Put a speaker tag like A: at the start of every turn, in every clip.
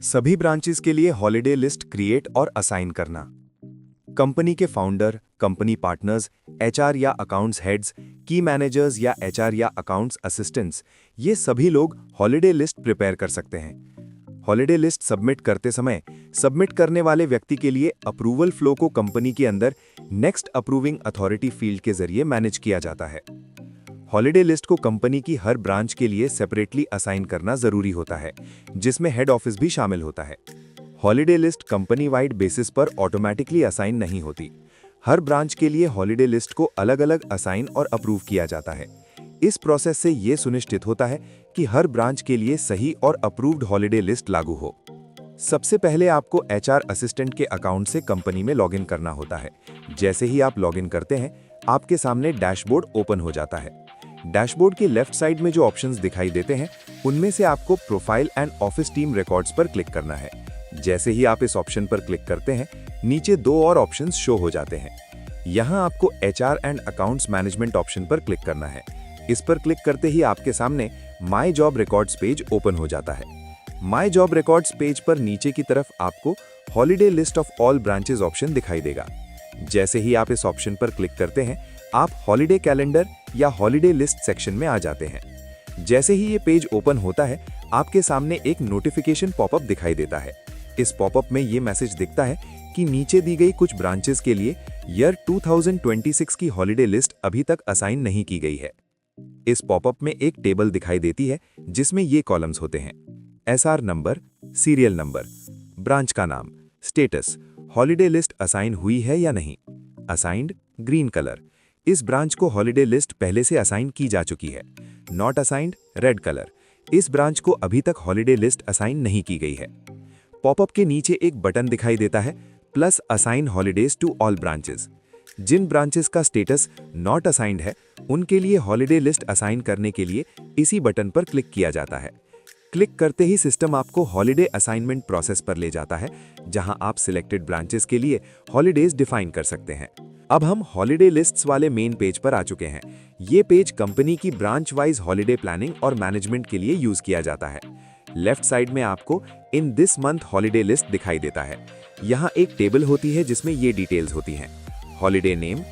A: सभी ब्रांचेस के लिए हॉलिडे लिस्ट क्रिएट और असाइन करना। कंपनी के फाउंडर, कंपनी पार्टनर्स, एचआर या अकाउंट्स हेड्स, की मैनेजर्स या एचआर या अकाउंट्स असिस्टेंट्स, ये सभी लोग हॉलिडे लिस्ट प्रिपेयर कर सकते हैं। हॉलिडे लिस्ट सबमिट करते समय सबमिट करने वाले व्यक्ति के लिए अप्रूवल फ्लो को कंपनी के अंदर नेक्स्ट अप्रूविंग अथॉरिटी फील्ड के जरिए मैनेज किया जाता है। हॉलिडे लिस्ट को कंपनी की हर ब्रांच के लिए सेपरेटली असाइन करना जरूरी होता है, जिसमें हेड ऑफिस भी शामिल होता है। Holiday list company wide basis पर ऑटोमेटिकली असाइन नहीं होती। हर ब्रांच के लिए हॉलिडे लिस्ट को अलग अलग असाइन और अप्रूव किया जाता है। इस प्रोसेस से यह सुनिश्चित होता है कि हर ब्रांच के लिए सही और अप्रूव्ड हॉलिडे लिस्ट लागू हो। सबसे पहले आपको एचआर असिस्टेंट के अकाउंट से कंपनी में लॉगिन करना होता है। जैसे ही आप लॉगिन करते हैं, आपके सामने डैशबोर्ड ओपन हो जाता है। डैशबोर्ड के लेफ्ट साइड में जो ऑप्शंस दिखाई देते हैं, उनमें से आपको profile and office team records पर क्लिक करना है। जैसे ही आप इस ऑप्शन पर क्लिक करते हैं, नीचे दो और ऑप्शंस शो हो जाते हैं। यहाँ आपको HR and accounts management option पर क्लिक करना है। इस पर क्लिक करते ही आपके सामने my job records page open हो जाता है। माई जॉब रिकॉर्ड्स पेज पर नीचे की तरफ आपको holiday list of all branches option दिखाई देगा। जैसे ही आप इस ऑप्शन पर क्लिक करते हैं, आप हॉलिडे कैलेंडर या हॉलिडे लिस्ट सेक्शन में आ जाते हैं। जैसे ही ये पेज ओपन होता है, आपके सामने एक नोटिफिकेशन पॉपअप दिखाई देता है। इस पॉपअप में ये मैसेज दिखता है कि नीचे दी गई कुछ ब्रांचेस के लिए ईयर 2026 की हॉलिडे लिस्ट अभी तक असाइन नहीं की गई है। इस पॉपअप में एक टेबल दिखाई देती है, जिसमें ये कॉलम्स होते हैं: SR number, serial number, branch का नाम, स्टेटस, हॉलिडे लिस्ट असाइन हुई है या नहीं, असाइंड ग्रीन कलर, इस ब्रांच को हॉलिडे लिस्ट पहले से असाइन की जा चुकी है, नॉट असाइंड रेड कलर, इस ब्रांच को अभी तक हॉलिडे लिस्ट असाइन नहीं की गई है। पॉपअप के नीचे एक बटन दिखाई देता है, plus assign holidays to all branches. जिन ब्रांचेस का स्टेटस नॉट असाइंड है, उनके लिए हॉलिडे लिस्ट असाइन करने के लिए इसी बटन पर क्लिक किया जाता है। क्लिक करते ही सिस्टम आपको हॉलिडे असाइनमेंट प्रोसेस पर ले जाता है, जहां आप सिलेक्टेड ब्रांचेस के लिए हॉलिडेज डिफाइन कर सकते हैं। अब हम हॉलिडे लिस्ट्स वाले मेन पेज पर आ चुके हैं। ये पेज कंपनी की ब्रांच वाइज हॉलिडे प्लानिंग और मैनेजमेंट के लिए यूज किया जाता है। लेफ्ट साइड में आपको in this month holiday list दिखाई देता है। यहाँ एक टेबल होती है जिसमें ये डिटेल्स होती हैं: हॉलिडे नेम,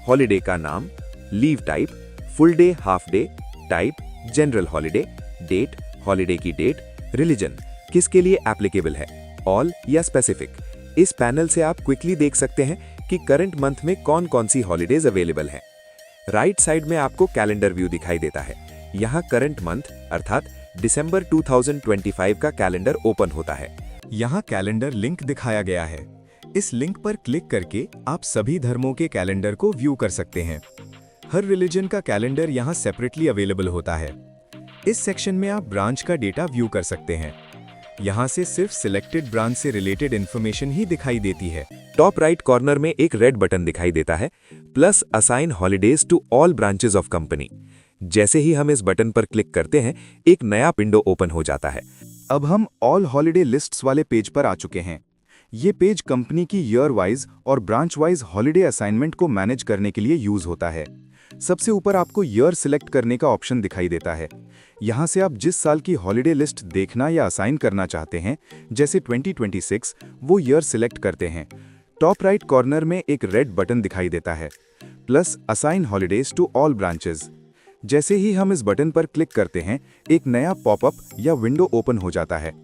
A: हॉलिडे का नाम, leave type, full day, half day, type, general holiday, date, holiday की डेट, रिलीजन, किसके लिए एप्लीकेबल है, ऑल या स्पेसिफिक। इस पैनल से आप क्विकली देख सकते हैं कि करंट मंथ में कौन कौन सी हॉलिडेज अवेलेबल हैं। राइट साइड में आपको कैलेंडर व्यू दिखाई देता है। यहाँ करंट मंथ अर्थात दिसंबर 2025 का कैलेंडर ओपन होता है। यहाँ कैलेंडर लिंक दिखाया गया है। इस लिंक पर क्लिक करके आप सभी धर्मों के कैलेंडर को व्यू कर सकते हैं। हर रिलीजन का कैलेंडर यहाँ सेपरेटली अवेलेबल होता है। इस सेक्शन में आप ब्रांच का डेटा व्यू कर सकते हैं। यहाँ से सिर्फ सिलेक्टेड ब्रांच से रिलेटेड इन्फॉर्मेशन ही दिखाई देती है। टॉप राइट कॉर्नर में एक रेड बटन दिखाई देता है, plus assign holidays to all branches of company. जैसे ही हम इस बटन पर क्लिक करते हैं, एक नया विंडो ओपन हो जाता है। अब हम ऑल हॉलिडे लिस्ट्स वाले पेज पर आ चुके हैं। ये पेज कंपनी की ईयर वाइज और ब्रांच वाइज हॉलिडे असाइनमेंट को मैनेज करने के लिए यूज होता है। सबसे ऊपर आपको ईयर सिलेक्ट करने का ऑप्शन दिखाई देता है। यहाँ से आप जिस साल की हॉलिडे लिस्ट देखना या असाइन करना चाहते हैं, जैसे 2026, वो ईयर सिलेक्ट करते हैं। टॉप राइट कॉर्नर में एक रेड बटन दिखाई देता है, plus assign holidays to all branches. जैसे ही हम इस बटन पर क्लिक करते हैं, एक नया पॉपअप या विंडो ओपन हो जाता है।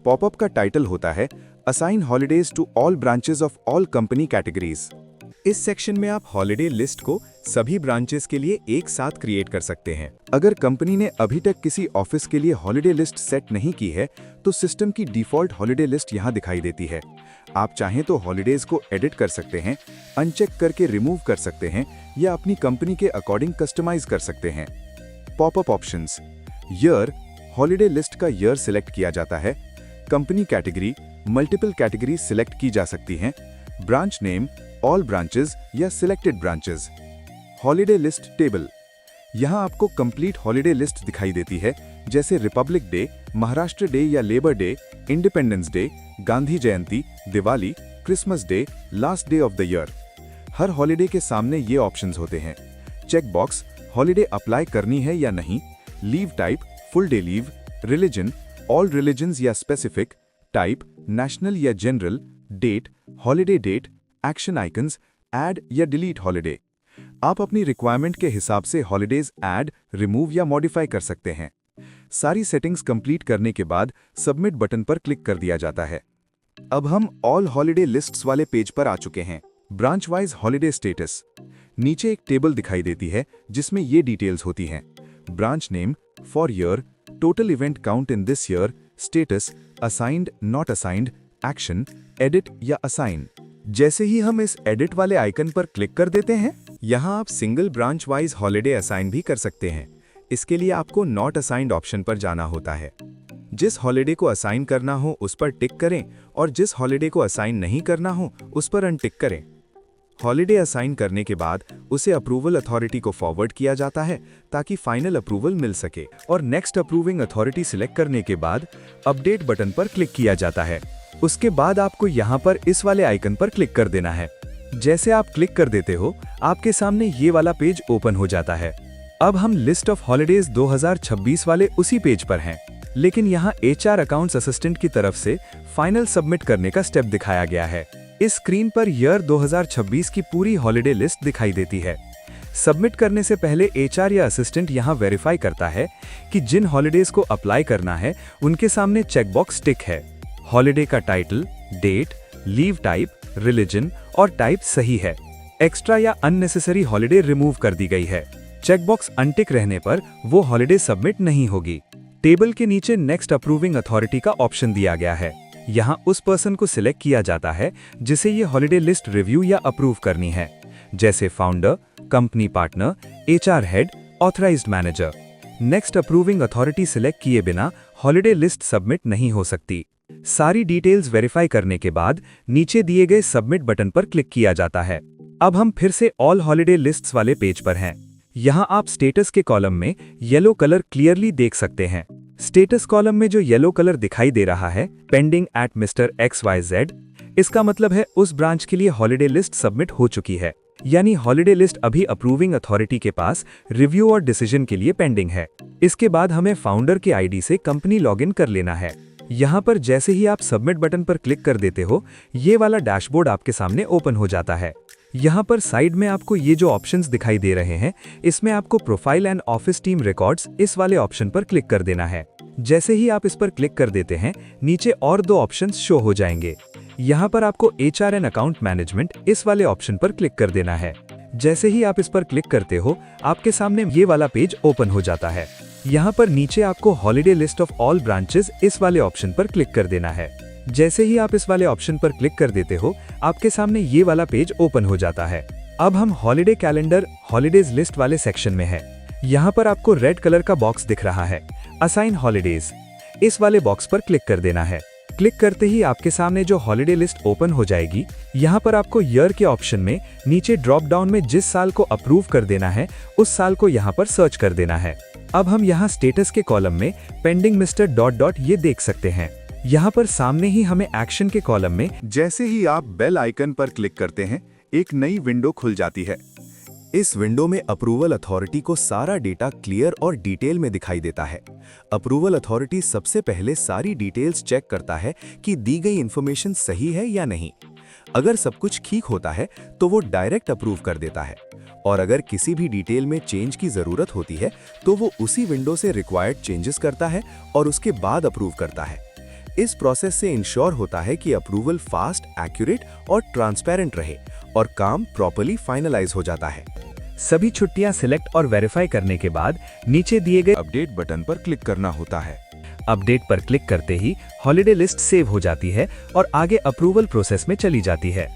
A: पॉपअप का टाइटल होता है assign holidays to all branches of all company categories. इस सेक्शन में आप हॉलिडे लिस्ट को सभी ब्रांचेस के लिए एक साथ क्रिएट कर सकते हैं। अगर कंपनी ने अभी तक किसी ऑफिस के लिए हॉलिडे लिस्ट सेट नहीं की है, तो सिस्टम की डिफॉल्ट हॉलिडे लिस्ट यहाँ दिखाई देती है। आप चाहें तो हॉलिडेज को एडिट कर सकते हैं, अनचेक करके रिमूव कर सकते हैं या अपनी कंपनी के अकॉर्डिंग कस्टमाइज कर सकते हैं। Popup options: year, holiday list का ईयर सिलेक्ट किया जाता है। Company category, multiple category select की जा सकती हैं। ब्रांच नेम, ऑल ब्रांचेस या selected branches. Holiday list table: यहाँ आपको कंप्लीट हॉलिडे लिस्ट दिखाई देती है, जैसे रिपब्लिक डे, महाराष्ट्र डे या labour day, independence day, Gandhi Jayanti, Diwali, Christmas day, last day of the year. Her holiday के सामने ये ऑप्शंस होते हैं: चेक बॉक्स, हॉलिडे अप्लाई करनी है या नहीं, leave type, full day leave, religion, all religions या स्पेसिफिक, टाइप नेशनल या general, date, holiday date, action icons, add या डिलीट हॉलिडे। आप अपनी रिक्वायरमेंट के हिसाब से हॉलिडेज ऐड, रिमूव या मॉडिफाई कर सकते हैं। सारी सेटिंग्स कंप्लीट करने के बाद सबमिट बटन पर क्लिक कर दिया जाता है। अब हम ऑल हॉलिडे लिस्ट्स वाले पेज पर आ चुके हैं। Branch wise holiday status. नीचे एक टेबल दिखाई देती है जिसमें ये डिटेल्स होती हैं: branch name, for year, total event count in this year, status, assigned, not assigned, action, edit या असाइन। जैसे ही हम इस एडिट वाले आइकन पर क्लिक कर देते हैं, यहाँ आप single branch wise holiday assign भी कर सकते हैं। इसके लिए आपको नॉट असाइंड ऑप्शन पर जाना होता है। जिस हॉलिडे को असाइन करना हो उस पर टिक करें और जिस हॉलिडे को असाइन नहीं करना हो उस पर अनटिक करें। हॉलिडे असाइन करने के बाद उसे अप्रूवल अथॉरिटी को फॉरवर्ड किया जाता है ताकि फाइनल अप्रूवल मिल सके, और नेक्स्ट अप्रूविंग अथॉरिटी सिलेक्ट करने के बाद अपडेट बटन पर क्लिक किया जाता है। उसके बाद आपको यहाँ पर इस वाले आइकन पर क्लिक कर देना है। जैसे आप क्लिक कर देते हो, आपके सामने ये वाला पेज ओपन हो जाता है। अब हम लिस्ट ऑफ हॉलिडेज 2026 वाले उसी पेज पर हैं, लेकिन यहाँ HR अकाउंट्स असिस्टेंट की तरफ से फाइनल सबमिट करने का स्टेप दिखाया गया है। इस स्क्रीन पर ईयर 2026 की पूरी हॉलिडे लिस्ट दिखाई देती है। सबमिट करने से पहले HR या असिस्टेंट यहाँ वेरीफाई करता है कि जिन हॉलिडेज को अप्लाई करना है उनके सामने चेकबॉक्स टिक है। हॉलिडे का title, date, leave type, religion और टाइप सही है। एक्स्ट्रा या अननेसेसरी हॉलिडे रिमूव कर दी गई है। चेकबॉक्स अनटिक रहने पर वो हॉलिडे सबमिट नहीं होगी। टेबल के नीचे नेक्स्ट अप्रूविंग अथॉरिटी का ऑप्शन दिया गया है। यहाँ उस पर्सन को सिलेक्ट किया जाता है जिसे ये हॉलिडे लिस्ट रिव्यू या अप्रूव करनी है, जैसे founder, company partner, HR head, authorised manager. Next approving authority select किए बिना हॉलिडे लिस्ट सबमिट नहीं हो सकती। सारी डिटेल्स वेरीफाई करने के बाद नीचे दिए गए सबमिट बटन पर क्लिक किया जाता है। अब हम फिर से ऑल हॉलिडे लिस्ट्स वाले पेज पर हैं। यहाँ आप स्टेटस के कॉलम में येलो कलर क्लियरली देख सकते हैं। स्टेटस कॉलम में जो येलो कलर दिखाई दे रहा है, पेंडिंग एट मिस्टर XYZ, इसका मतलब है उस ब्रांच के लिए हॉलिडे लिस्ट सबमिट हो चुकी है, यानी हॉलिडे लिस्ट अभी अप्रूविंग अथॉरिटी के पास रिव्यू और डिसीजन के लिए पेंडिंग है। इसके बाद हमें फाउंडर के ID से कंपनी लॉगिन कर लेना है। यहाँ पर जैसे ही आप सबमिट बटन पर क्लिक कर देते हो, ये वाला डैशबोर्ड आपके सामने ओपन हो जाता है। यहाँ पर साइड में आपको ये जो ऑप्शंस दिखाई दे रहे हैं, इसमें आपको profile and office team records इस वाले ऑप्शन पर क्लिक कर देना है। जैसे ही आप इस पर क्लिक कर देते हैं, नीचे और दो ऑप्शंस शो हो जाएंगे। यहाँ पर आपको HR एंड अकाउंट मैनेजमेंट इस वाले ऑप्शन पर क्लिक कर देना है। जैसे ही आप इस पर क्लिक करते हो, आपके सामने ये वाला पेज ओपन हो जाता है। यहाँ पर नीचे आपको holiday list of all branches इस वाले ऑप्शन पर क्लिक कर देना है। जैसे ही आप इस वाले ऑप्शन पर क्लिक कर देते हो, आपके सामने ये वाला पेज ओपन हो जाता है। अब हम हॉलिडे कैलेंडर हॉलिडेज लिस्ट वाले सेक्शन में हैं। यहाँ पर आपको रेड कलर का बॉक्स दिख रहा है, असाइन हॉलिडेज। इस वाले बॉक्स पर क्लिक कर देना है। क्लिक करते ही आपके सामने जो हॉलिडे लिस्ट ओपन हो जाएगी, यहाँ पर आपको ईयर के ऑप्शन में नीचे ड्रॉप डाउन में जिस साल को अप्रूव कर देना है, उस साल को यहाँ पर सर्च कर देना है। अब हम यहाँ स्टेटस के कॉलम में पेंडिंग मिस्टर डॉट डॉट ये देख सकते हैं। यहाँ पर सामने ही हमें एक्शन के कॉलम में
B: जैसे ही आप बेल आइकन पर क्लिक करते हैं, एक नई विंडो खुल जाती है।
A: इस विंडो में अप्रूवल अथॉरिटी को सारा डेटा क्लियर और डिटेल में दिखाई देता है। अप्रूवल अथॉरिटी सबसे पहले सारी डिटेल्स चेक करता है कि दी गई इंफॉर्मेशन सही है या नहीं। अगर सब कुछ ठीक होता है तो वो डायरेक्ट अप्रूव कर देता है, और अगर किसी भी डिटेल में चेंज की जरूरत होती है तो वो उसी विंडो से रिक्वायर्ड चेंजेस करता है और उसके बाद अप्रूव करता है। इस प्रोसेस से इंश्योर होता है कि अप्रूवल फास्ट, एक्यूरेट और ट्रांसपेरेंट रहे और काम प्रॉपर्ली फाइनलाइज हो जाता है। सभी छुट्टियां सिलेक्ट और वेरीफाई करने के बाद नीचे दिए गए
B: अपडेट बटन पर क्लिक करना होता है।
A: अपडेट पर क्लिक करते ही हॉलिडे लिस्ट सेव हो जाती है और आगे अप्रूवल प्रोसेस में चली जाती है।